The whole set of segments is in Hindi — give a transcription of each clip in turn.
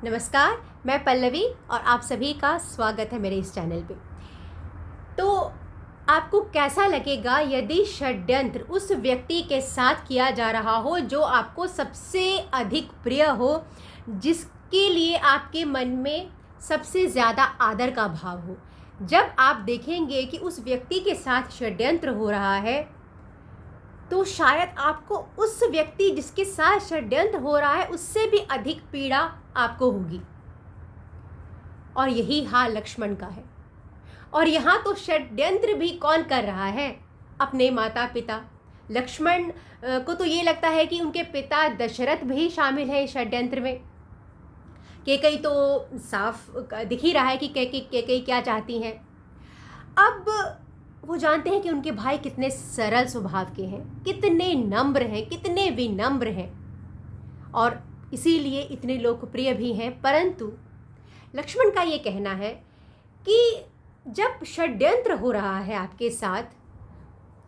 नमस्कार, मैं पल्लवी और आप सभी का स्वागत है मेरे इस चैनल पे। तो आपको कैसा लगेगा यदि षड्यंत्र उस व्यक्ति के साथ किया जा रहा हो जो आपको सबसे अधिक प्रिय हो, जिसके लिए आपके मन में सबसे ज़्यादा आदर का भाव हो। जब आप देखेंगे कि उस व्यक्ति के साथ षड्यंत्र हो रहा है, तो शायद आपको उस व्यक्ति जिसके साथ षड्यंत्र हो रहा है उससे भी अधिक पीड़ा आपको होगी। और यही हाल लक्ष्मण का है। और यहाँ तो षड्यंत्र भी कौन कर रहा है? अपने माता पिता। लक्ष्मण को तो ये लगता है कि उनके पिता दशरथ भी शामिल है इस षड्यंत्र में। कैकेयी तो साफ दिख ही रहा है कि कैकेयी क्या चाहती हैं। अब वो जानते हैं कि उनके भाई कितने सरल स्वभाव के हैं, कितने नम्र हैं, कितने विनम्र हैं और इसीलिए इतने लोकप्रिय भी हैं। परंतु लक्ष्मण का ये कहना है कि जब षड्यंत्र हो रहा है आपके साथ,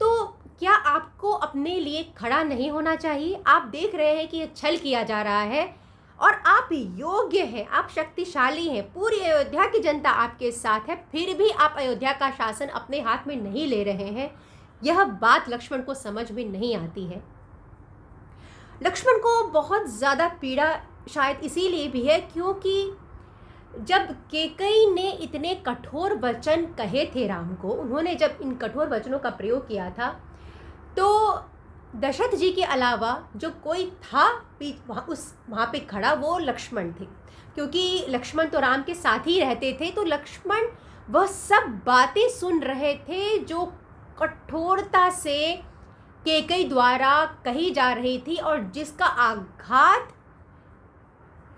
तो क्या आपको अपने लिए खड़ा नहीं होना चाहिए? आप देख रहे हैं कि ये छल किया जा रहा है और आप योग्य हैं, आप शक्तिशाली हैं, पूरी अयोध्या की जनता आपके साथ है, फिर भी आप अयोध्या का शासन अपने हाथ में नहीं ले रहे हैं। यह बात लक्ष्मण को समझ में नहीं आती है। लक्ष्मण को बहुत ज़्यादा पीड़ा शायद इसीलिए भी है क्योंकि जब कैकेयी ने इतने कठोर वचन कहे थे राम को, उन्होंने जब इन कठोर वचनों का प्रयोग किया था, तो दशरथ जी के अलावा जो कोई था वहाँ पे खड़ा, वो लक्ष्मण थे। क्योंकि लक्ष्मण तो राम के साथ ही रहते थे, तो लक्ष्मण वह सब बातें सुन रहे थे जो कठोरता से कैकेयी द्वारा कही जा रही थी और जिसका आघात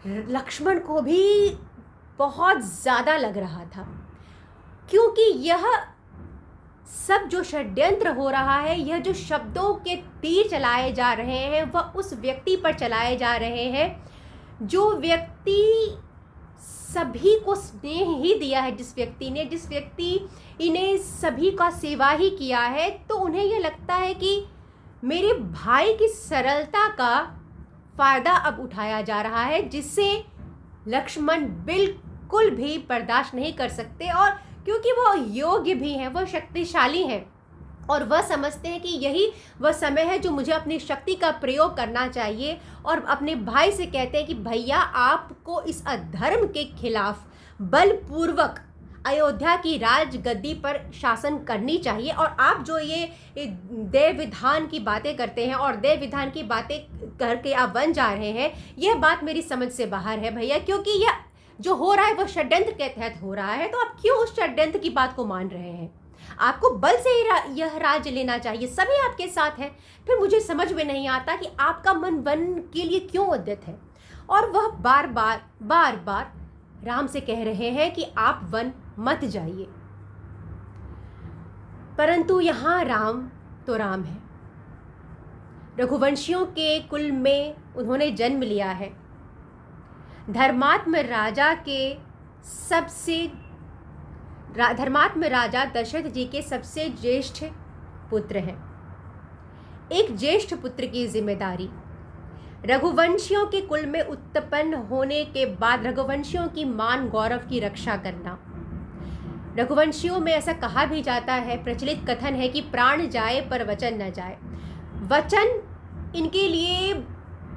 लक्ष्मण को भी बहुत ज़्यादा लग रहा था। क्योंकि यह सब जो षड्यंत्र हो रहा है, यह जो शब्दों के तीर चलाए जा रहे हैं, वह उस व्यक्ति पर चलाए जा रहे हैं जो व्यक्ति सभी को स्नेह ही दिया है। जिस व्यक्ति इन्हें सभी का सेवा ही किया है, तो उन्हें यह लगता है कि मेरे भाई की सरलता का फ़ायदा अब उठाया जा रहा है, जिससे लक्ष्मण बिल्कुल भी बर्दाश्त नहीं कर सकते। और क्योंकि वह योग्य भी हैं, वह शक्तिशाली हैं और वह समझते हैं कि यही वह समय है जो मुझे अपनी शक्ति का प्रयोग करना चाहिए, और अपने भाई से कहते हैं कि भैया, आपको इस अधर्म के खिलाफ बलपूर्वक अयोध्या की राजगद्दी पर शासन करनी चाहिए। और आप जो ये देव विधान की बातें करते हैं और देव विधान की बातें करके आप बन जा रहे हैं, यह बात मेरी समझ से बाहर है भैया। क्योंकि यह जो हो रहा है वह षड्यंत्र के तहत हो रहा है, तो आप क्यों उस षड्यंत्र की बात को मान रहे हैं? आपको बल से ही यह राज्य लेना चाहिए, सभी आपके साथ हैं। फिर मुझे समझ में नहीं आता कि आपका मन वन के लिए क्यों उद्यत है। और वह बार बार राम से कह रहे हैं कि आप वन मत जाइए। परंतु यहाँ राम तो राम है, रघुवंशियों के कुल में उन्होंने जन्म लिया है, धर्मात्म राजा दशरथ जी के सबसे ज्येष्ठ पुत्र हैं। एक ज्येष्ठ पुत्र की जिम्मेदारी, रघुवंशियों के कुल में उत्पन्न होने के बाद रघुवंशियों की मान गौरव की रक्षा करना। रघुवंशियों में ऐसा कहा भी जाता है, प्रचलित कथन है कि प्राण जाए पर वचन न जाए। वचन इनके लिए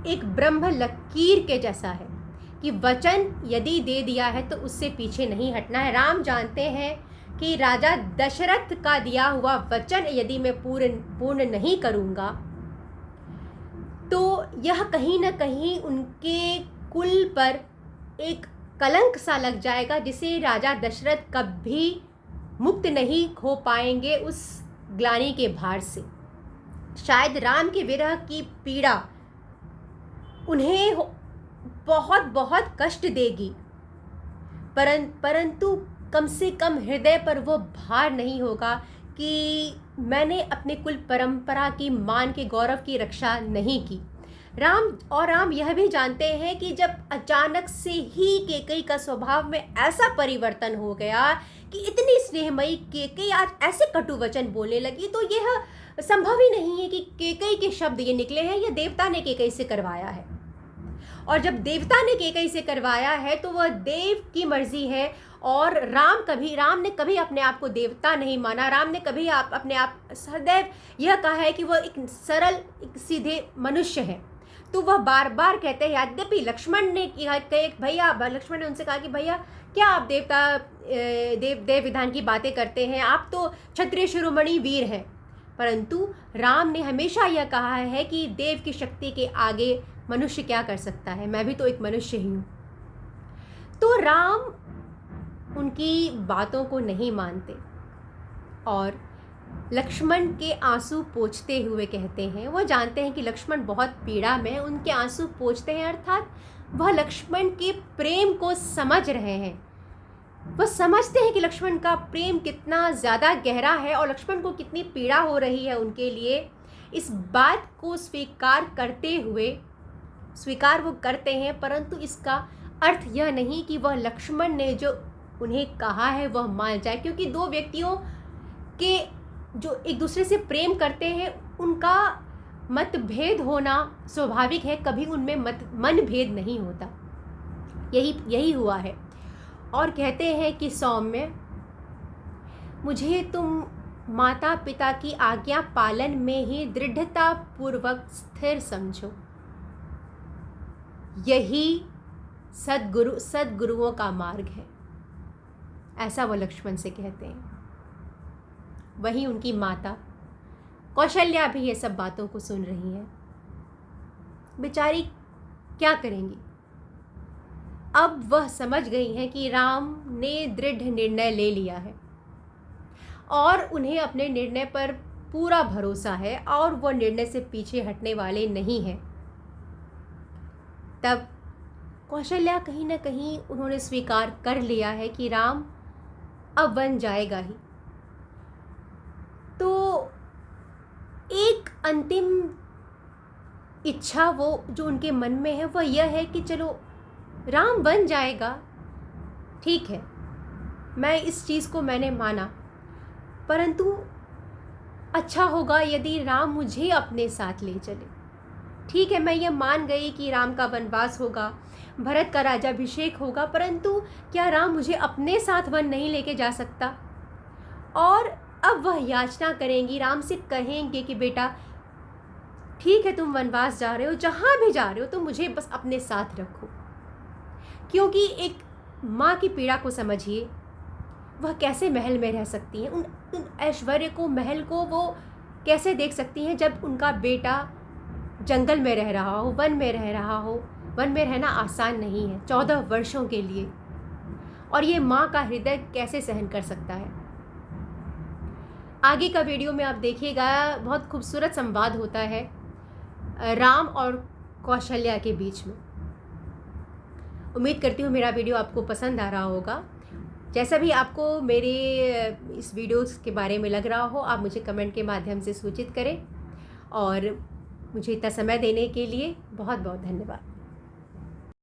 एक ब्रह्म लकीर के जैसा है कि वचन यदि दे दिया है तो उससे पीछे नहीं हटना है। राम जानते हैं कि राजा दशरथ का दिया हुआ वचन यदि मैं पूर्ण नहीं करूँगा, तो यह कहीं न कहीं उनके कुल पर एक कलंक सा लग जाएगा, जिसे राजा दशरथ कभी मुक्त नहीं हो पाएंगे उस ग्लानि के भार से। शायद राम के विरह की पीड़ा उन्हें बहुत बहुत कष्ट देगी, परंतु कम से कम हृदय पर वो भार नहीं होगा कि मैंने अपने कुल परंपरा की मान के गौरव की रक्षा नहीं की। राम यह भी जानते हैं कि जब अचानक से ही कैकेयी का स्वभाव में ऐसा परिवर्तन हो गया कि इतनी स्नेहमयी कैकेयी आज ऐसे कटु वचन बोलने लगी, तो यह संभव ही नहीं है कि कैकेयी के शब्द ये निकले हैं, यह देवता ने कैकेयी से करवाया है। और जब देवता ने कैकई से करवाया है तो वह देव की मर्जी है। और राम ने कभी अपने आप को देवता नहीं माना। राम ने कभी अपने आप सदैव यह कहा है कि वह एक सरल, एक सीधे मनुष्य है। तो वह बार बार कहते हैं, यद्यपि लक्ष्मण ने लक्ष्मण ने उनसे कहा कि भैया क्या आप देव विधान की बातें करते हैं, आप तो क्षत्रिय शिरोमणि वीर हैं। परंतु राम ने हमेशा यह कहा है कि देव की शक्ति के आगे मनुष्य क्या कर सकता है, मैं भी तो एक मनुष्य ही हूँ। तो राम उनकी बातों को नहीं मानते और लक्ष्मण के आंसू पोंछते हुए कहते हैं, वह जानते हैं कि लक्ष्मण बहुत पीड़ा में, उनके आंसू पोंछते हैं, अर्थात वह लक्ष्मण के प्रेम को समझ रहे हैं। वह समझते हैं कि लक्ष्मण का प्रेम कितना ज़्यादा गहरा है और लक्ष्मण को कितनी पीड़ा हो रही है उनके लिए। इस बात को स्वीकार वो करते हैं, परंतु इसका अर्थ यह नहीं कि वह लक्ष्मण ने जो उन्हें कहा है वह मान जाए, क्योंकि दो व्यक्तियों के जो एक दूसरे से प्रेम करते हैं उनका मतभेद होना स्वाभाविक है, कभी उनमें मनभेद नहीं होता। यही हुआ है। और कहते हैं कि सौम्य, मुझे तुम माता पिता की आज्ञा पालन में ही दृढ़ता पूर्वक स्थिर समझो। यही सद्गुरुओं का मार्ग है, ऐसा वो लक्ष्मण से कहते हैं। वहीं उनकी माता कौशल्या भी ये सब बातों को सुन रही है। बेचारी क्या करेंगी। अब वह समझ गई हैं कि राम ने दृढ़ निर्णय ले लिया है और उन्हें अपने निर्णय पर पूरा भरोसा है और वह निर्णय से पीछे हटने वाले नहीं हैं। तब कौशल्या कहीं ना कहीं उन्होंने स्वीकार कर लिया है कि राम अब वन जाएगा ही। तो एक अंतिम इच्छा वो जो उनके मन में है वह यह है कि चलो राम वन जाएगा, ठीक है, मैं इस चीज़ को मैंने माना, परंतु अच्छा होगा यदि राम मुझे अपने साथ ले चले। ठीक है, मैं ये मान गई कि राम का वनवास होगा, भरत का राज्याभिषेक होगा, परंतु क्या राम मुझे अपने साथ वन नहीं लेके जा सकता। और अब वह याचना करेंगी, राम से कहेंगे कि बेटा ठीक है, तुम वनवास जा रहे हो, जहाँ भी जा रहे हो तो मुझे बस अपने साथ रखो। क्योंकि एक माँ की पीड़ा को समझिए, वह कैसे महल में रह सकती हैं, उन ऐश्वर्य को, महल को वो कैसे देख सकती हैं जब उनका बेटा जंगल में रह रहा हो, वन में रह रहा हो। वन में रहना आसान नहीं है 14 वर्षों के लिए, और ये माँ का हृदय कैसे सहन कर सकता है। आगे का वीडियो में आप देखिएगा, बहुत खूबसूरत संवाद होता है राम और कौशल्या के बीच में। उम्मीद करती हूँ मेरा वीडियो आपको पसंद आ रहा होगा। जैसा भी आपको मेरे इस वीडियो के बारे में लग रहा हो, आप मुझे कमेंट के माध्यम से सूचित करें। और मुझे इतना समय देने के लिए बहुत बहुत धन्यवाद।